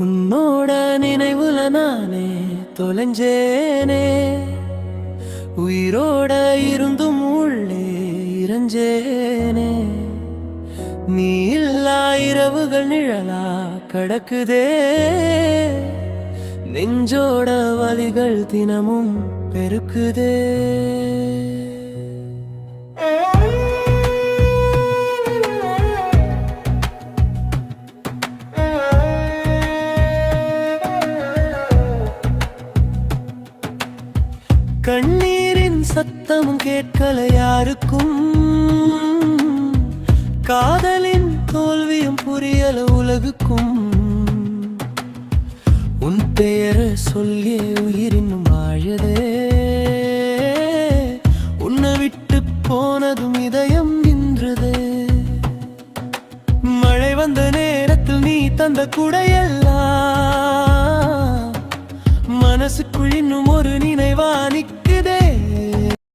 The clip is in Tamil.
உன்னோட நினைவுல நானே தொலைஞ்சேனே, உயிரோட இருந்தும் உள்ளே இறஞ்சேனே. நீ இல்லா இரவுகள் நிழலா கடக்குதே, நெஞ்சோட வலிகள் தினமும் பெருக்குதே. கண்ணீரின் சத்தமும் கேட்கல யாருக்கும், காதலின் தோல்வியும் புரியல உலகுக்கும். உன் பெயரை சொல்லியே உயிரினும் வாழுதே, உன்னை விட்டு போனதும் இதயம் நின்றதே. மழை வந்த நேரத்தில் நீ தந்த குடையெல்லாம் மனசுக்குள் இன்னும் ஒரு